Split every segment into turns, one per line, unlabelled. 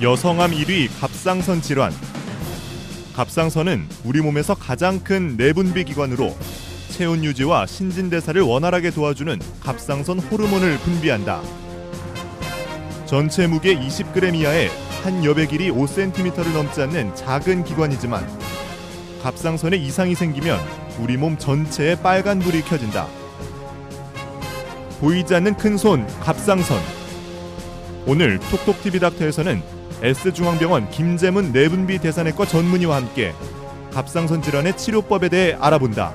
여성암 1위 갑상선 질환. 갑상선은 우리 몸에서 가장 큰 내분비 기관으로 체온 유지와 신진대사를 원활하게 도와주는 갑상선 호르몬을 분비한다. 전체 무게 20g 이하의 한 여백 길이 5cm를 넘지 않는 작은 기관이지만 갑상선에 이상이 생기면 우리 몸 전체에 빨간불이 켜진다. 보이지 않는 큰 손, 갑상선. 오늘 톡톡TV 닥터에서는 S중앙병원 김재문 내분비 대사내과 전문의와 함께 갑상선 질환의 치료법에 대해 알아본다.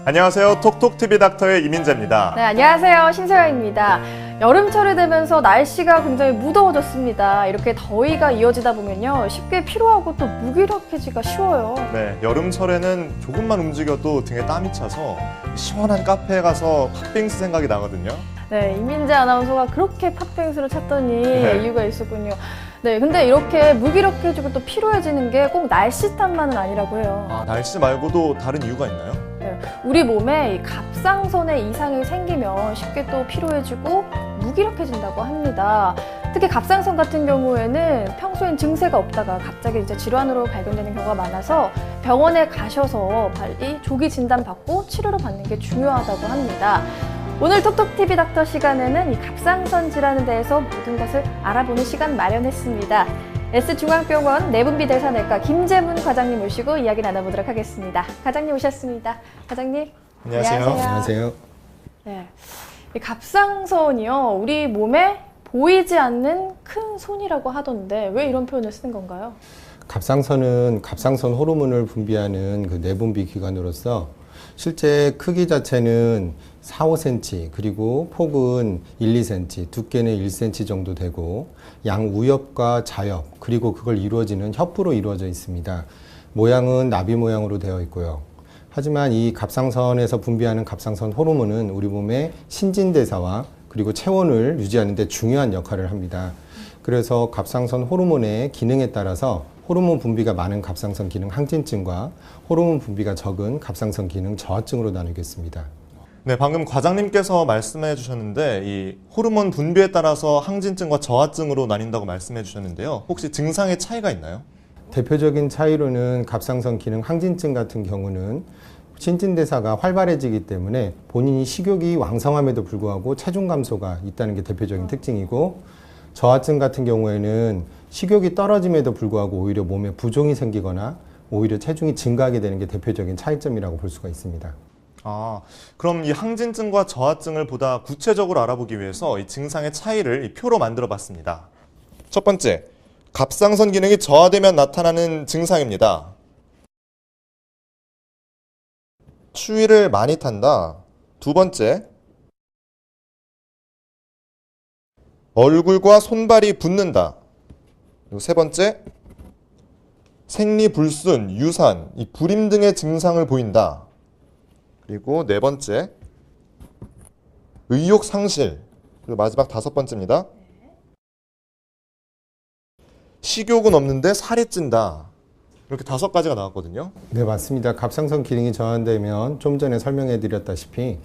안녕하세요. 톡톡TV 닥터의 이민재입니다.
네, 안녕하세요. 신서영입니다. 여름철이 되면서 날씨가 굉장히 무더워졌습니다. 이렇게 더위가 이어지다 보면요, 쉽게 피로하고 또 무기력해지기가 쉬워요.
네, 여름철에는 조금만 움직여도 등에 땀이 차서 시원한 카페에 가서 팥빙수 생각이 나거든요.
네, 이민재 아나운서가 그렇게 팥빙수를 찾더니
네.
이유가 있었군요. 네, 근데 이렇게 무기력해지고 또 피로해지는 게 꼭 날씨 탓만은 아니라고 해요.
아, 날씨 말고도 다른 이유가 있나요?
네, 우리 몸에 이 갑상선에 이상이 생기면 쉽게 또 피로해지고 무기력해진다고 합니다. 특히 갑상선 같은 경우에는 평소엔 증세가 없다가 갑자기 이제 질환으로 발견되는 경우가 많아서 병원에 가셔서 빨리 조기 진단 받고 치료를 받는 게 중요하다고 합니다. 오늘 톡톡TV 닥터 시간에는 이 갑상선 질환에 대해서 모든 것을 알아보는 시간 마련했습니다. S중앙병원 내분비 대사내과 김재문 과장님 모시고 이야기 나눠보도록 하겠습니다. 과장님 오셨습니다. 과장님.
안녕하세요.
안녕하세요.
네, 이 갑상선이요, 우리 몸에 보이지 않는 큰 손이라고 하던데 왜 이런 표현을 쓰는 건가요?
갑상선은 갑상선 호르몬을 분비하는 그 내분비 기관으로서 실제 크기 자체는 4, 5cm, 그리고 폭은 1, 2cm, 두께는 1cm 정도 되고 양 우엽과 자엽, 그리고 그걸 이루어지는 협부로 이루어져 있습니다. 모양은 나비 모양으로 되어 있고요. 하지만 이 갑상선에서 분비하는 갑상선 호르몬은 우리 몸의 신진대사와 그리고 체온을 유지하는 데 중요한 역할을 합니다. 그래서 갑상선 호르몬의 기능에 따라서 호르몬 분비가 많은 갑상선 기능 항진증과 호르몬 분비가 적은 갑상선 기능 저하증으로 나누겠습니다.
네, 방금 과장님께서 말씀해 주셨는데 이 호르몬 분비에 따라서 항진증과 저하증으로 나뉜다고 말씀해 주셨는데요. 혹시 증상의 차이가 있나요?
대표적인 차이로는 갑상선 기능 항진증 같은 경우는 신진대사가 활발해지기 때문에 본인이 식욕이 왕성함에도 불구하고 체중 감소가 있다는 게 대표적인 특징이고, 저하증 같은 경우에는 식욕이 떨어짐에도 불구하고 오히려 몸에 부종이 생기거나 오히려 체중이 증가하게 되는 게 대표적인 차이점이라고 볼 수가 있습니다.
아, 그럼 이 항진증과 저하증을 보다 구체적으로 알아보기 위해서 이 증상의 차이를 이 표로 만들어 봤습니다. 첫 번째, 갑상선 기능이 저하되면 나타나는 증상입니다. 추위를 많이 탄다. 두 번째, 얼굴과 손발이 붓는다. 그리고 세 번째, 생리불순, 유산, 이 불임 등의 증상을 보인다. 그리고 네 번째, 의욕 상실. 그리고 마지막 다섯 번째입니다. 식욕은 없는데 살이 찐다. 이렇게 5가지가 나왔거든요.
네, 맞습니다. 갑상선 기능이 저하되면 좀 전에 설명해 드렸다시피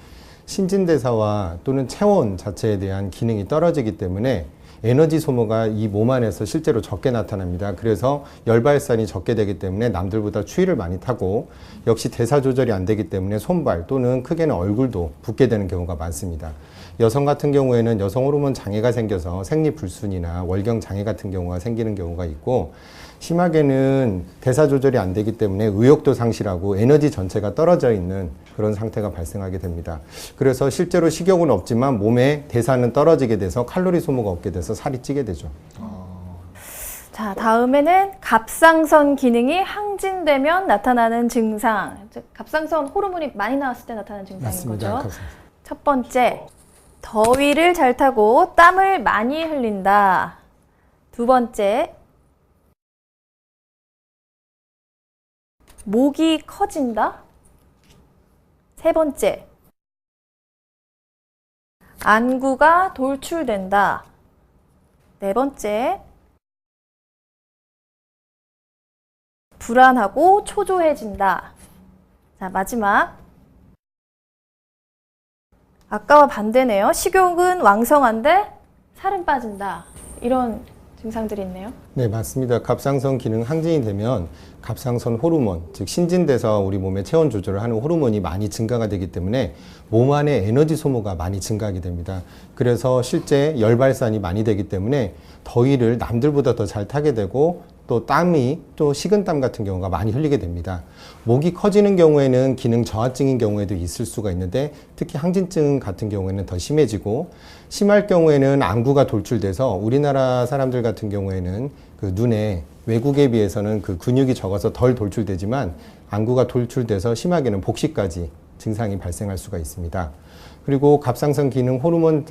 신진대사와 또는 체온 자체에 대한 기능이 떨어지기 때문에 에너지 소모가 이 몸 안에서 실제로 적게 나타납니다. 그래서 열발산이 적게 되기 때문에 남들보다 추위를 많이 타고, 역시 대사 조절이 안 되기 때문에 손발 또는 크게는 얼굴도 붓게 되는 경우가 많습니다. 여성 같은 경우에는 여성 호르몬 장애가 생겨서 생리불순이나 월경 장애 같은 경우가 생기는 경우가 있고, 심하게는 대사 조절이 안 되기 때문에 의욕도 상실하고 에너지 전체가 떨어져 있는 그런 상태가 발생하게 됩니다. 그래서 실제로 식욕은 없지만 몸에 대사는 떨어지게 돼서 칼로리 소모가 없게 돼서 살이 찌게 되죠.
자, 다음에는 갑상선 기능이 항진되면 나타나는 증상. 즉, 갑상선 호르몬이 많이 나왔을 때 나타나는 증상인
맞습니다.
거죠. 첫 번째, 더위를 잘 타고 땀을 많이 흘린다. 두 번째, 목이 커진다. 세 번째, 안구가 돌출된다. 네 번째, 불안하고 초조해진다. 자, 마지막, 아까와 반대네요. 식욕은 왕성한데 살은 빠진다 이런 증상들이 있네요.
네, 맞습니다. 갑상선 기능 항진이 되면 갑상선 호르몬, 즉 신진대사와 우리 몸의 체온 조절을 하는 호르몬이 많이 증가가 되기 때문에 몸 안에 에너지 소모가 많이 증가하게 됩니다. 그래서 실제 열 발산이 많이 되기 때문에 더위를 남들보다 더 잘 타게 되고 또 땀이 또 식은땀 같은 경우가 많이 흘리게 됩니다. 목이 커지는 경우에는 기능 저하증인 경우에도 있을 수가 있는데 특히 항진증 같은 경우에는 더 심해지고 심할 경우에는 안구가 돌출돼서 우리나라 사람들 같은 경우에는 그 눈에 외국에 비해서는 그 근육이 적어서 덜 돌출되지만 안구가 돌출돼서 심하게는 복시까지 증상이 발생할 수가 있습니다. 그리고 갑상선 기능 호르몬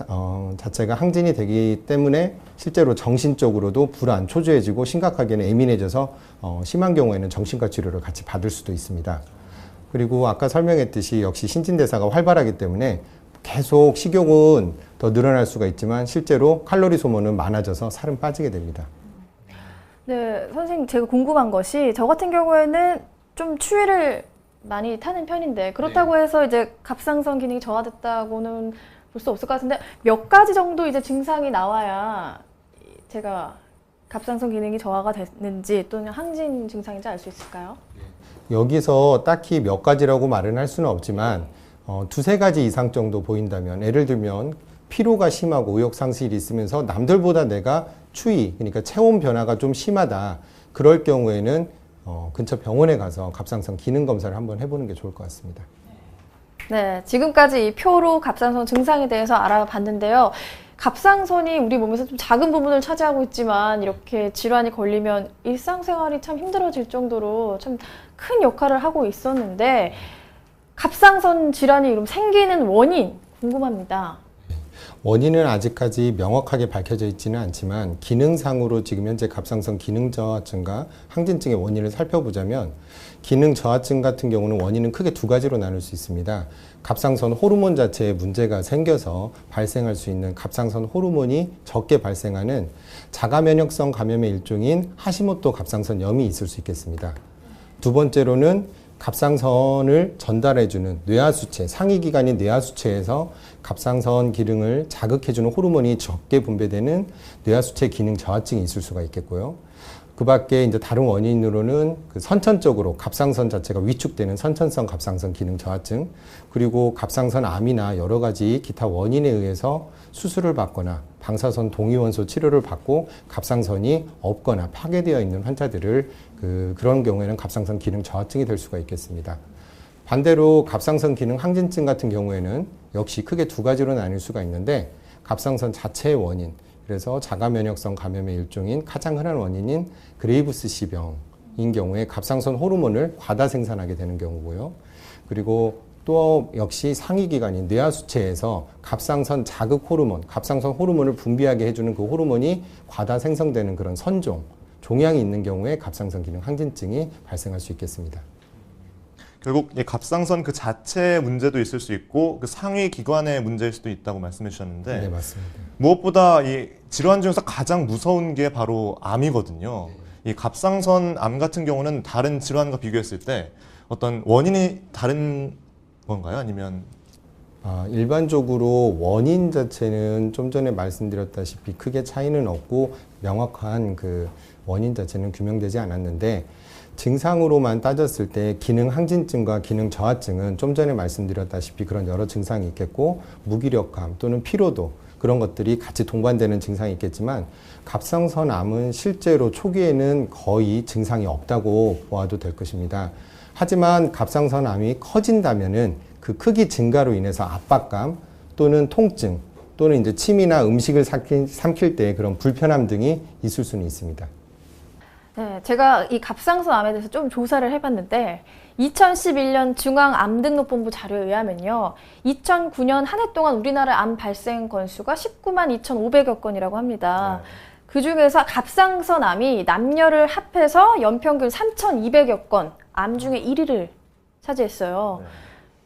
자체가 항진이 되기 때문에 실제로 정신적으로도 불안, 초조해지고 심각하게는 예민해져서 심한 경우에는 정신과 치료를 같이 받을 수도 있습니다. 그리고 아까 설명했듯이 역시 신진대사가 활발하기 때문에 계속 식욕은 더 늘어날 수가 있지만 실제로 칼로리 소모는 많아져서 살은 빠지게 됩니다.
네, 선생님 제가 궁금한 것이 저 같은 경우에는 좀 추위를 많이 타는 편인데 그렇다고 해서 이제 갑상선 기능이 저하됐다고는 볼 수 없을 것 같은데 몇 가지 정도 이제 증상이 나와야 제가 갑상선 기능이 저하가 됐는지 또는 항진 증상인지 알 수 있을까요?
여기서 딱히 몇 가지라고 말은 할 수는 없지만 두세 가지 이상 정도 보인다면 예를 들면 피로가 심하고 의욕 상실이 있으면서 남들보다 내가 추위 그러니까 체온 변화가 좀 심하다 그럴 경우에는 근처 병원에 가서 갑상선 기능 검사를 한번 해보는 게 좋을 것 같습니다.
네, 지금까지 이 표로 갑상선 증상에 대해서 알아봤는데요. 갑상선이 우리 몸에서 좀 작은 부분을 차지하고 있지만 이렇게 질환이 걸리면 일상생활이 참 힘들어질 정도로 참 큰 역할을 하고 있었는데 갑상선 질환이 그럼 생기는 원인 궁금합니다.
원인은 아직까지 명확하게 밝혀져 있지는 않지만 기능상으로 지금 현재 갑상선 기능 저하증과 항진증의 원인을 살펴보자면 기능 저하증 같은 경우는 원인은 크게 두 가지로 나눌 수 있습니다. 갑상선 호르몬 자체에 문제가 생겨서 발생할 수 있는 갑상선 호르몬이 적게 발생하는 자가 면역성 감염의 일종인 하시모토 갑상선염이 있을 수 있겠습니다. 두 번째로는 갑상선을 전달해주는 뇌하수체, 상위기관인 뇌하수체에서 갑상선 기능을 자극해주는 호르몬이 적게 분배되는 뇌하수체 기능 저하증이 있을 수가 있겠고요. 그 밖에 이제 다른 원인으로는 그 선천적으로 갑상선 자체가 위축되는 선천성 갑상선 기능 저하증, 그리고 갑상선 암이나 여러 가지 기타 원인에 의해서 수술을 받거나 방사선 동위원소 치료를 받고 갑상선이 없거나 파괴되어 있는 환자들을 그런 경우에는 갑상선 기능 저하증이 될 수가 있겠습니다. 반대로 갑상선 기능 항진증 같은 경우에는 역시 크게 두 가지로 나눌 수가 있는데 갑상선 자체의 원인, 그래서 자가 면역성 감염의 일종인 가장 흔한 원인인 그레이브스 병인 경우에 갑상선 호르몬을 과다 생산하게 되는 경우고요. 그리고 또 역시 상위기관인 뇌하수체에서 갑상선 자극 호르몬, 갑상선 호르몬을 분비하게 해주는 그 호르몬이 과다 생성되는 그런 선종, 종양이 있는 경우에 갑상선 기능 항진증이 발생할 수 있겠습니다.
결국 이 갑상선 그 자체의 문제도 있을 수 있고 그 상위 기관의 문제일 수도 있다고 말씀해 주셨는데
네, 맞습니다.
무엇보다 이 질환 중에서 가장 무서운 게 바로 암이거든요. 이 갑상선 암 같은 경우는 다른 질환과 비교했을 때 어떤 원인이 다른 건가요? 아니면
일반적으로 원인 자체는 좀 전에 말씀드렸다시피 크게 차이는 없고 명확한 그 원인 자체는 규명되지 않았는데 증상으로만 따졌을 때 기능 항진증과 기능 저하증은 좀 전에 말씀드렸다시피 그런 여러 증상이 있겠고 무기력감 또는 피로도 그런 것들이 같이 동반되는 증상이 있겠지만 갑상선 암은 실제로 초기에는 거의 증상이 없다고 보아도 될 것입니다. 하지만 갑상선 암이 커진다면은 그 크기 증가로 인해서 압박감 또는 통증 또는 이제 침이나 음식을 삼킬 때 그런 불편함 등이 있을 수는 있습니다.
네, 제가 이 갑상선 암에 대해서 좀 조사를 해봤는데 2011년 중앙암등록본부 자료에 의하면요. 2009년 한 해 동안 우리나라 암 발생 건수가 19만 2,500여 건이라고 합니다. 그중에서 갑상선 암이 남녀를 합해서 연평균 3,200여 건, 암 중에 1위를 차지했어요.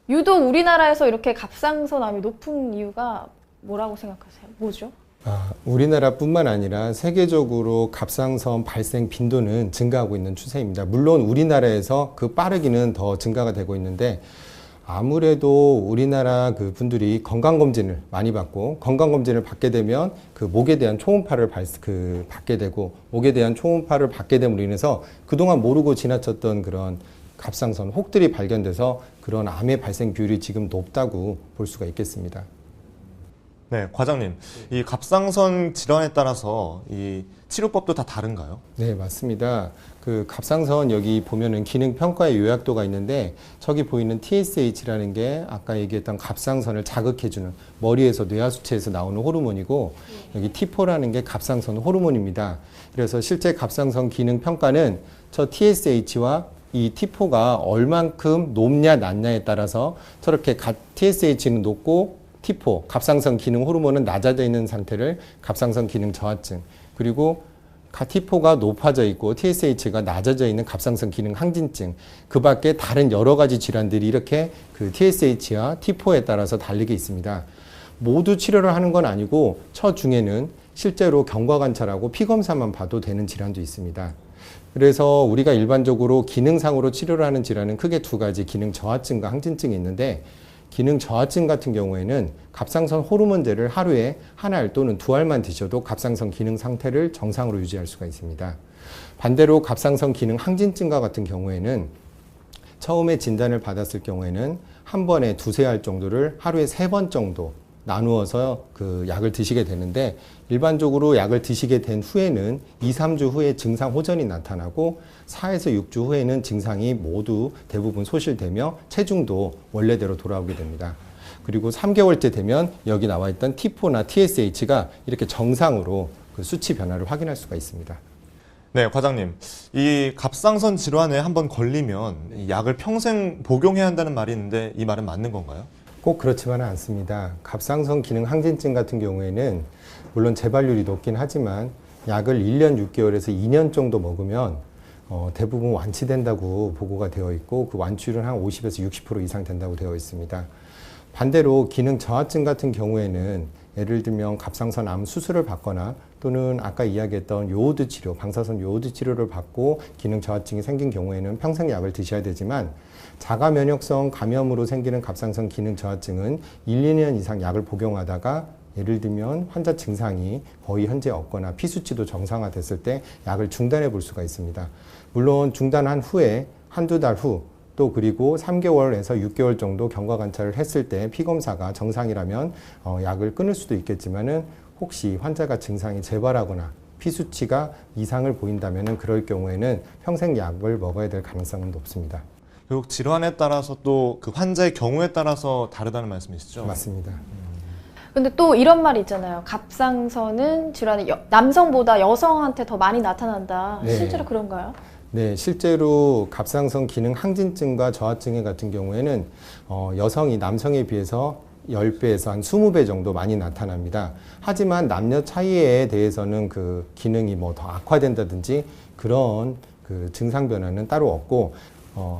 유독 우리나라에서 이렇게 갑상선 암이 높은 이유가 뭐라고 생각하세요? 뭐죠?
우리나라뿐만 아니라 세계적으로 갑상선 발생 빈도는 증가하고 있는 추세입니다. 물론 우리나라에서 그 빠르기는 더 증가가 되고 있는데 아무래도 우리나라 그 분들이 건강검진을 많이 받고 건강검진을 받게 되면 그 목에 대한 초음파를 받게 되고 목에 대한 초음파를 받게 됨으로 인해서 그동안 모르고 지나쳤던 그런 갑상선 혹들이 발견돼서 그런 암의 발생 비율이 지금 높다고 볼 수가 있겠습니다.
네, 과장님. 이 갑상선 질환에 따라서 이 치료법도 다 다른가요?
네, 맞습니다. 그 갑상선 여기 보면은 기능 평가의 요약도가 있는데 저기 보이는 TSH라는 게 아까 얘기했던 갑상선을 자극해주는 머리에서 뇌하수체에서 나오는 호르몬이고 여기 T4라는 게 갑상선 호르몬입니다. 그래서 실제 갑상선 기능 평가는 저 TSH와 이 T4가 얼만큼 높냐 낮냐에 따라서 저렇게 TSH는 높고 T4, 갑상선 기능 호르몬은 낮아져 있는 상태를 갑상선 기능 저하증, 그리고 T4가 높아져 있고 TSH가 낮아져 있는 갑상선 기능 항진증, 그 밖에 다른 여러 가지 질환들이 이렇게 그 TSH와 T4에 따라서 다르게 있습니다. 모두 치료를 하는 건 아니고 처 중에는 실제로 경과 관찰하고 피 검사만 봐도 되는 질환도 있습니다. 그래서 우리가 일반적으로 기능상으로 치료를 하는 질환은 크게 두 가지, 기능 저하증과 항진증이 있는데 기능 저하증 같은 경우에는 갑상선 호르몬제를 하루에 한 알 또는 두 알만 드셔도 갑상선 기능 상태를 정상으로 유지할 수가 있습니다. 반대로 갑상선 기능 항진증과 같은 경우에는 처음에 진단을 받았을 경우에는 한 번에 두세 알 정도를 하루에 3번 정도 나누어서 그 약을 드시게 되는데 일반적으로 약을 드시게 된 후에는 2, 3주 후에 증상 호전이 나타나고 4에서 6주 후에는 증상이 모두 대부분 소실되며 체중도 원래대로 돌아오게 됩니다. 그리고 3개월째 되면 여기 나와 있던 T4나 TSH가 이렇게 정상으로 그 수치 변화를 확인할 수가 있습니다.
네, 과장님. 이 갑상선 질환에 한번 걸리면 이 약을 평생 복용해야 한다는 말이 있는데 이 말은 맞는 건가요?
꼭 그렇지만은 않습니다. 갑상선 기능 항진증 같은 경우에는 물론 재발률이 높긴 하지만 약을 1년 6개월에서 2년 정도 먹으면 대부분 완치된다고 보고가 되어 있고 그 완치율은 한 50에서 60% 이상 된다고 되어 있습니다. 반대로 기능 저하증 같은 경우에는 예를 들면 갑상선 암 수술을 받거나 또는 아까 이야기했던 요오드 치료, 방사선 요오드 치료를 받고 기능 저하증이 생긴 경우에는 평생 약을 드셔야 되지만 자가 면역성 감염으로 생기는 갑상선 기능 저하증은 1, 2년 이상 약을 복용하다가 예를 들면 환자 증상이 거의 현재 없거나 피 수치도 정상화됐을 때 약을 약을 볼 수가 있습니다. 물론 중단한 후에 한두 달 후 또 그리고 3개월에서 6개월 정도 경과 관찰을 했을 때 피 검사가 정상이라면 약을 끊을 수도 있겠지만은 혹시 환자가 증상이 재발하거나 피 수치가 이상을 보인다면은 그럴 경우에는 평생 약을 먹어야 될 가능성은 높습니다.
결국 질환에 따라서 또 그 환자의 경우에 따라서 다르다는 말씀이시죠?
맞습니다.
근데 또 이런 말이 있잖아요. 갑상선은 질환이 남성보다 여성한테 더 많이 나타난다.
네.
실제로 그런가요?
네, 실제로 갑상선 기능 항진증과 저하증 같은 경우에는 여성이 남성에 비해서 10배에서 한 20배 정도 많이 나타납니다. 하지만 남녀 차이에 대해서는 그 기능이 뭐 더 악화된다든지 그런 그 증상 변화는 따로 없고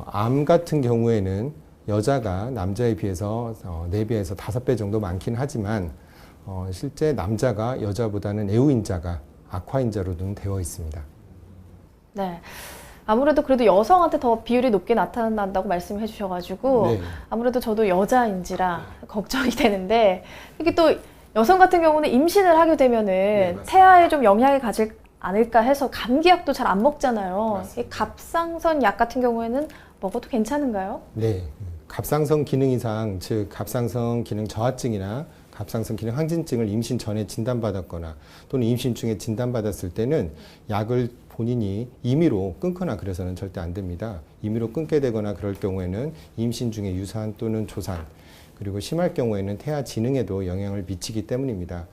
암 같은 경우에는 여자가 남자에 비해서 4배에서 5배 정도 많긴 하지만 실제 남자가 여자보다는 애우인자가 악화인자로는 되어 있습니다.
네. 아무래도 그래도 여성한테 더 비율이 높게 나타난다고 말씀해 주셔가지고
네.
아무래도 저도 여자인지라 걱정이 되는데 이게 또 여성 같은 경우는 임신을 하게 되면은 태아에 좀 영향을 가질 않을까 해서 감기약도 잘 안 먹잖아요. 이 갑상선 약 같은 경우에는 먹어도 괜찮은가요?
네. 갑상선 기능 이상, 즉 갑상선 기능 저하증이나 갑상선 기능 항진증을 임신 전에 진단받았거나 또는 임신 중에 진단받았을 때는 약을 본인이 임의로 끊거나 그래서는 절대 안 됩니다. 임의로 끊게 되거나 그럴 경우에는 임신 중에 유산 또는 조산, 그리고 심할 경우에는 태아 지능에도 영향을 미치기 때문입니다.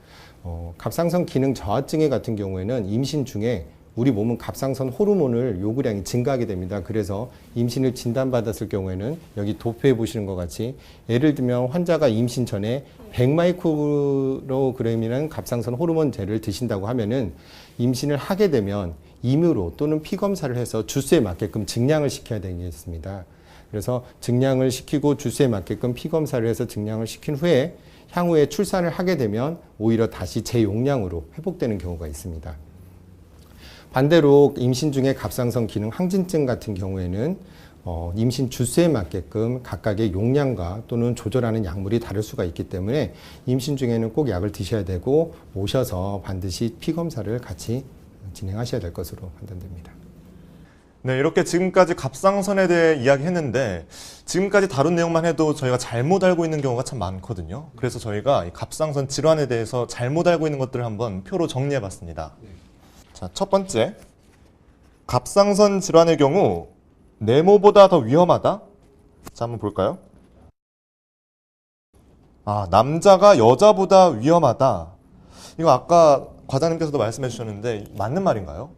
갑상선 기능 저하증 같은 경우에는 임신 중에 우리 몸은 갑상선 호르몬을 요구량이 증가하게 됩니다. 그래서 임신을 진단받았을 경우에는 여기 도표에 보시는 것 같이 예를 들면 환자가 임신 전에 100마이크로그램이라는 갑상선 호르몬제를 드신다고 하면은 임신을 하게 되면 임의로 또는 피검사를 해서 주수에 맞게끔 증량을 시켜야 되겠습니다. 그래서 증량을 시키고 주수에 맞게끔 피검사를 해서 증량을 시킨 후에 향후에 출산을 하게 되면 오히려 다시 재용량으로 회복되는 경우가 있습니다. 반대로 임신 중에 갑상선 기능 항진증 같은 경우에는 임신 주수에 맞게끔 각각의 용량과 또는 조절하는 약물이 다를 수가 있기 때문에 임신 중에는 꼭 약을 드셔야 되고 오셔서 반드시 피 검사를 같이 진행하셔야 될 것으로 판단됩니다.
네, 이렇게 지금까지 갑상선에 대해 이야기했는데 지금까지 다룬 내용만 해도 저희가 잘못 알고 있는 경우가 참 많거든요. 그래서 저희가 이 갑상선 질환에 대해서 잘못 알고 있는 것들을 한번 표로 정리해봤습니다. 자, 첫 번째, 갑상선 질환의 경우 네모보다 더 위험하다? 자, 한번 볼까요? 남자가 여자보다 위험하다. 이거 아까 과장님께서도 말씀해 주셨는데 맞는 말인가요?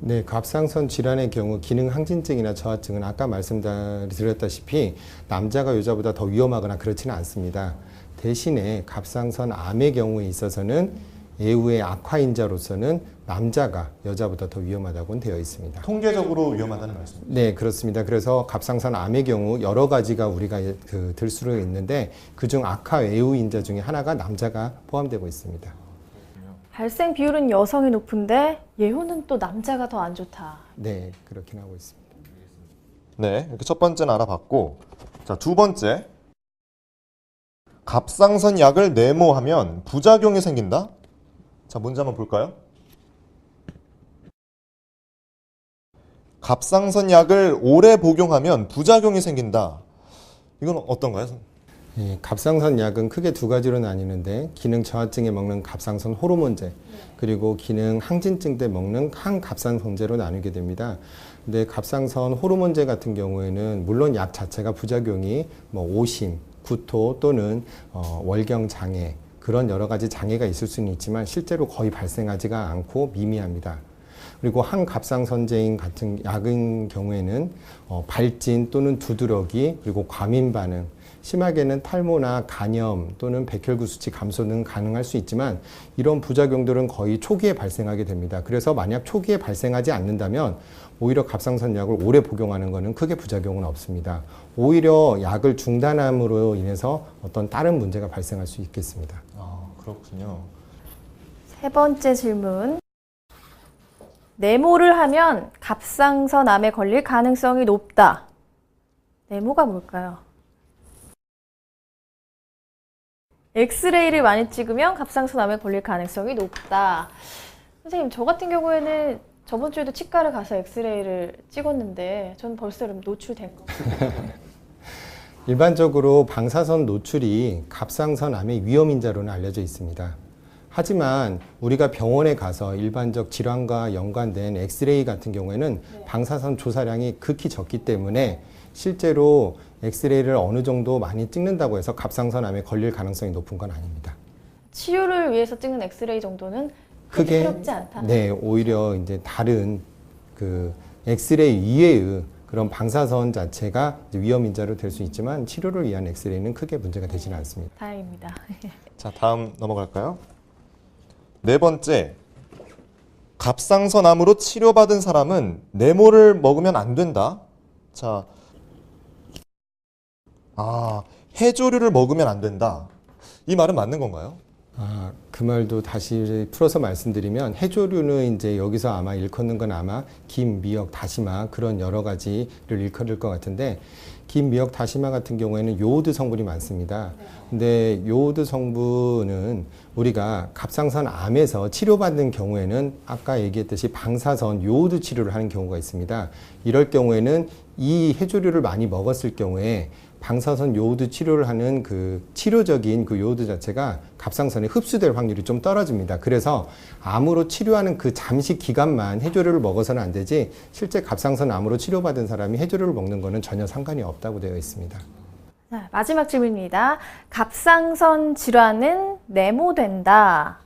네, 갑상선 질환의 경우 기능 항진증이나 저하증은 아까 말씀드렸다시피 남자가 여자보다 더 위험하거나 그렇지는 않습니다. 대신에 갑상선 암의 경우에 있어서는 애후의 악화인자로서는 남자가 여자보다 더 위험하다고는 되어 있습니다.
통계적으로 위험하다는 말씀입니다.
네, 그렇습니다. 그래서 갑상선 암의 경우 여러 가지가 우리가 들 수가 있는데 그중 악화 애후인자 중에 하나가 남자가 포함되고 있습니다.
발생 비율은 여성이 높은데 예후는 또 남자가 더 안 좋다.
네, 그렇긴 하고 있습니다.
네, 이렇게 첫 번째는 알아봤고, 자, 두 번째, 갑상선 약을 내모하면 부작용이 생긴다? 자, 문제 한번 볼까요? 갑상선 약을 오래 복용하면 부작용이 생긴다. 이건 어떤가요?
예, 갑상선 약은 크게 두 가지로 나뉘는데 기능 저하증에 먹는 갑상선 호르몬제 그리고 기능 항진증 때 먹는 항갑상선제로 나누게 됩니다. 근데 갑상선 호르몬제 같은 경우에는 물론 약 자체가 부작용이 오심, 구토 또는 월경 장애 그런 여러 가지 장애가 있을 수는 있지만 실제로 거의 발생하지가 않고 미미합니다. 그리고 항갑상선제인 같은 약인 경우에는 발진 또는 두드러기 그리고 과민 반응 심하게는 탈모나 간염 또는 백혈구 수치 감소 등 가능할 수 있지만 이런 부작용들은 거의 초기에 발생하게 됩니다. 그래서 만약 초기에 발생하지 않는다면 오히려 갑상선 약을 오래 복용하는 것은 크게 부작용은 없습니다. 오히려 약을 중단함으로 인해서 어떤 다른 문제가 발생할 수 있겠습니다.
그렇군요.
세 번째 질문. 네모를 하면 갑상선 암에 걸릴 가능성이 높다. 네모가 뭘까요? 엑스레이를 많이 찍으면 갑상선 암에 걸릴 가능성이 높다. 선생님, 저 같은 경우에는 저번 주에도 치과를 가서 엑스레이를 찍었는데 저는 벌써 노출된 거예요.
일반적으로 방사선 노출이 갑상선 암의 위험인자로는 알려져 있습니다. 하지만 우리가 병원에 가서 일반적 질환과 연관된 엑스레이 같은 경우에는 방사선 조사량이 극히 적기 때문에 실제로 엑스레이를 어느 정도 많이 찍는다고 해서 갑상선 암에 걸릴 가능성이 높은 건 아닙니다.
치료를 위해서 찍는 엑스레이 정도는 크게 필요없지 않다.
네, 오히려 이제 다른 그 엑스레이 이외의 그런 방사선 자체가 위험인자로 될 수 있지만 치료를 위한 엑스레이는 크게 문제가 되지는 않습니다.
다행입니다.
자, 다음 넘어갈까요? 네 번째, 갑상선 암으로 치료받은 사람은 네모를 먹으면 안 된다. 자, 해조류를 먹으면 안 된다. 이 말은 맞는 건가요?
그 말도 다시 풀어서 말씀드리면 해조류는 이제 여기서 아마 일컫는 건 아마 김, 미역, 다시마 그런 여러 가지를 일컬을 것 같은데 김, 미역, 다시마 같은 경우에는 요오드 성분이 많습니다. 근데 요오드 성분은 우리가 갑상선 암에서 치료받는 경우에는 아까 얘기했듯이 방사선 요오드 치료를 하는 경우가 있습니다. 이럴 경우에는 이 해조류를 많이 먹었을 경우에 방사선 요오드 치료를 하는 그 치료적인 그 요오드 자체가 갑상선에 흡수될 확률이 좀 떨어집니다. 그래서 암으로 치료하는 그 잠시 기간만 해조류를 먹어서는 안 되지 실제 갑상선 암으로 치료받은 사람이 해조류를 먹는 거는 전혀 상관이 없다고 되어 있습니다.
자, 마지막 질문입니다. 갑상선 질환은 네모된다.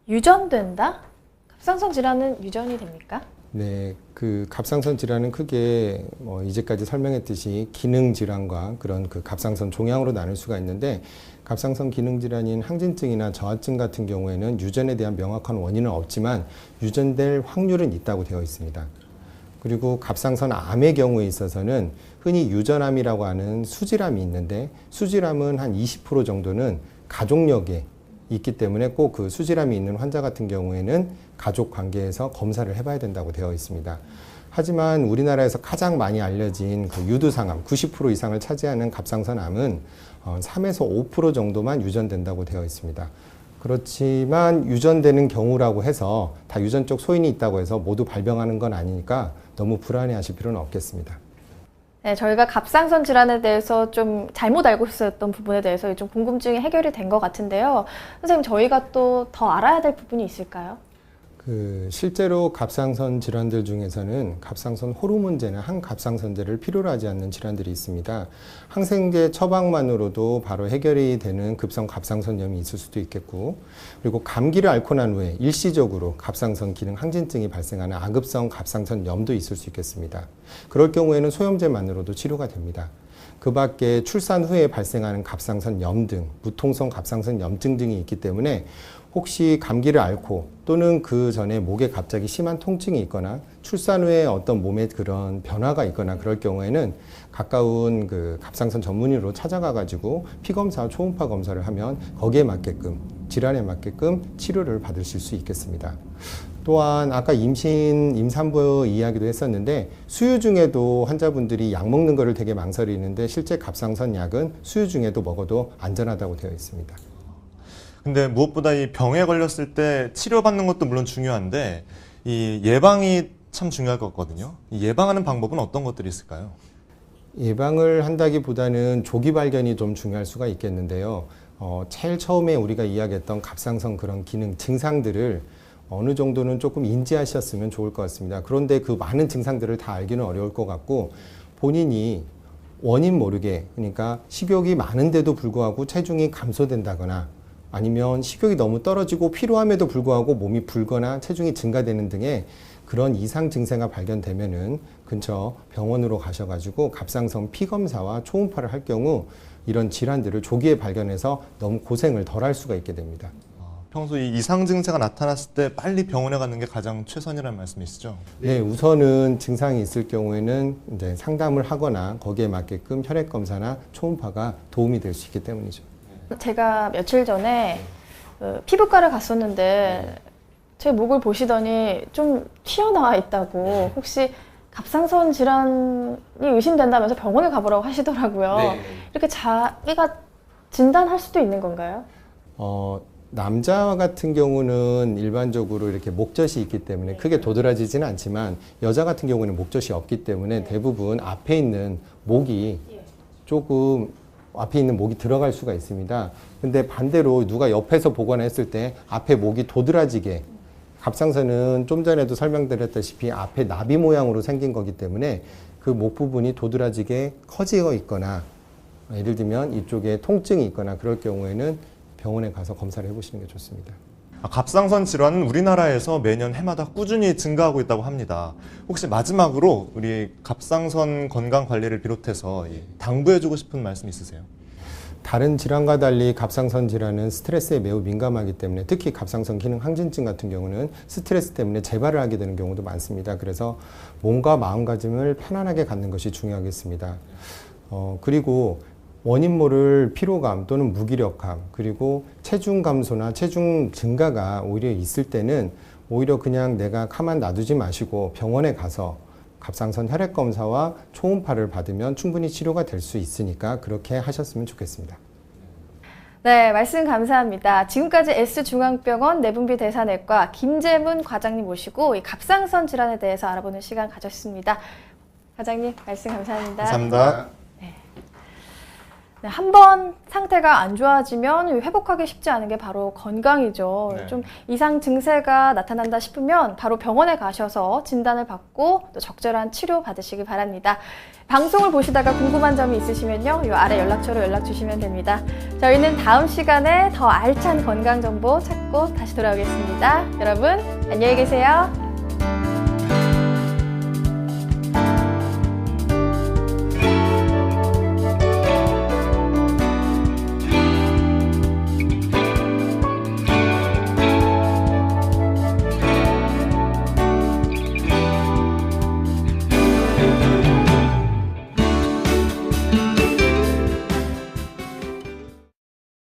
유전된다? 갑상선 질환은 유전이 됩니까?
네, 그 갑상선 질환은 크게 이제까지 설명했듯이 기능 질환과 그런 그 갑상선 종양으로 나눌 수가 있는데 갑상선 기능 질환인 항진증이나 저하증 같은 경우에는 유전에 대한 명확한 원인은 없지만 유전될 확률은 있다고 되어 있습니다. 그리고 갑상선 암의 경우에 있어서는 흔히 유전암이라고 하는 수질암이 있는데 수질암은 한 20% 정도는 가족력에 있기 때문에 꼭 그 수질암이 있는 환자 같은 경우에는 가족 관계에서 검사를 해봐야 된다고 되어 있습니다. 하지만 우리나라에서 가장 많이 알려진 그 유두상암 90% 이상을 차지하는 갑상선암은 3에서 5% 정도만 유전된다고 되어 있습니다. 그렇지만 유전되는 경우라고 해서 다 유전적 소인이 있다고 해서 모두 발병하는 건 아니니까 너무 불안해하실 필요는 없겠습니다.
네, 저희가 갑상선 질환에 대해서 좀 잘못 알고 있었던 부분에 대해서 좀 궁금증이 해결이 된 것 같은데요. 선생님, 저희가 또 더 알아야 될 부분이 있을까요?
실제로 갑상선 질환들 중에서는 갑상선 호르몬제나 항갑상선제를 필요로 하지 않는 질환들이 있습니다. 항생제 처방만으로도 바로 해결이 되는 급성 갑상선염이 있을 수도 있겠고, 그리고 감기를 앓고 난 후에 일시적으로 갑상선 기능 항진증이 발생하는 아급성 갑상선염도 있을 수 있겠습니다. 그럴 경우에는 소염제만으로도 치료가 됩니다. 그 밖에 출산 후에 발생하는 갑상선염 등 무통성 갑상선염증 등이 있기 때문에 혹시 감기를 앓고 또는 그 전에 목에 갑자기 심한 통증이 있거나 출산 후에 어떤 몸에 그런 변화가 있거나 그럴 경우에는 가까운 그 갑상선 전문의로 찾아가 가지고 피검사, 초음파 검사를 하면 거기에 맞게끔 질환에 맞게끔 치료를 받으실 수 있겠습니다. 또한 아까 임산부 이야기도 했었는데 수유 중에도 환자분들이 약 먹는 거를 되게 망설이는데 실제 갑상선 약은 수유 중에도 먹어도 안전하다고 되어 있습니다.
근데 무엇보다 이 병에 걸렸을 때 치료받는 것도 물론 중요한데 이 예방이 참 중요할 것 같거든요. 이 예방하는 방법은 어떤 것들이 있을까요?
예방을 한다기보다는 조기 발견이 좀 중요할 수가 있겠는데요. 제일 처음에 우리가 이야기했던 갑상선 그런 기능 증상들을 어느 정도는 조금 인지하셨으면 좋을 것 같습니다. 그런데 그 많은 증상들을 다 알기는 어려울 것 같고 본인이 원인 모르게, 그러니까 식욕이 많은데도 불구하고 체중이 감소된다거나 아니면 식욕이 너무 떨어지고 피로함에도 불구하고 몸이 불거나 체중이 증가되는 등의 그런 이상 증세가 발견되면은 근처 병원으로 가셔가지고 갑상선 피검사와 초음파를 할 경우 이런 질환들을 조기에 발견해서 너무 고생을 덜 할 수가 있게 됩니다.
평소 이 이상 증세가 나타났을 때 빨리 병원에 가는 게 가장 최선이라는 말씀이시죠?
네, 우선은 증상이 있을 경우에는 이제 상담을 하거나 거기에 맞게끔 혈액 검사나 초음파가 도움이 될 수 있기 때문이죠.
제가 며칠 전에 피부과를 갔었는데 제 목을 보시더니 좀 튀어나와 있다고 혹시 갑상선 질환이 의심된다면서 병원에 가보라고 하시더라고요.
네.
이렇게 자기가 진단할 수도 있는 건가요?
남자 같은 경우는 일반적으로 이렇게 목젖이 있기 때문에 크게 도드라지지는 않지만 여자 같은 경우는 목젖이 없기 때문에 대부분 앞에 있는 목이 조금 앞에 있는 목이 들어갈 수가 있습니다. 근데 반대로 누가 옆에서 보거나 했을 때 앞에 목이 도드라지게, 갑상선은 좀 전에도 설명드렸다시피 앞에 나비 모양으로 생긴 거기 때문에 그 목 부분이 도드라지게 커지어 있거나 예를 들면 이쪽에 통증이 있거나 그럴 경우에는 병원에 가서 검사를 해보시는 게 좋습니다.
갑상선 질환은 우리나라에서 매년 해마다 꾸준히 증가하고 있다고 합니다. 혹시 마지막으로 우리 갑상선 건강 관리를 비롯해서 당부해주고 싶은 말씀 있으세요?
다른 질환과 달리 갑상선 질환은 스트레스에 매우 민감하기 때문에 특히 갑상선 기능 항진증 같은 경우는 스트레스 때문에 재발을 하게 되는 경우도 많습니다. 그래서 몸과 마음가짐을 편안하게 갖는 것이 중요하겠습니다. 그리고 원인 모를 피로감 또는 무기력감 그리고 체중 감소나 체중 증가가 오히려 있을 때는 오히려 그냥 내가 가만 놔두지 마시고 병원에 가서 갑상선 혈액 검사와 초음파를 받으면 충분히 치료가 될 수 있으니까 그렇게 하셨으면 좋겠습니다.
네, 말씀 감사합니다. 지금까지 S중앙병원 내분비대사내과 김재문 과장님 모시고 이 갑상선 질환에 대해서 알아보는 시간 가졌습니다. 과장님, 말씀 감사합니다.
감사합니다.
네, 한번 상태가 안 좋아지면 회복하기 쉽지 않은 게 바로 건강이죠.
네.
좀 이상 증세가 나타난다 싶으면 바로 병원에 가셔서 진단을 받고 또 적절한 치료 받으시기 바랍니다. 방송을 보시다가 궁금한 점이 있으시면요, 이 아래 연락처로 연락 주시면 됩니다. 저희는 다음 시간에 더 알찬 건강 정보 찾고 다시 돌아오겠습니다. 여러분, 안녕히 계세요.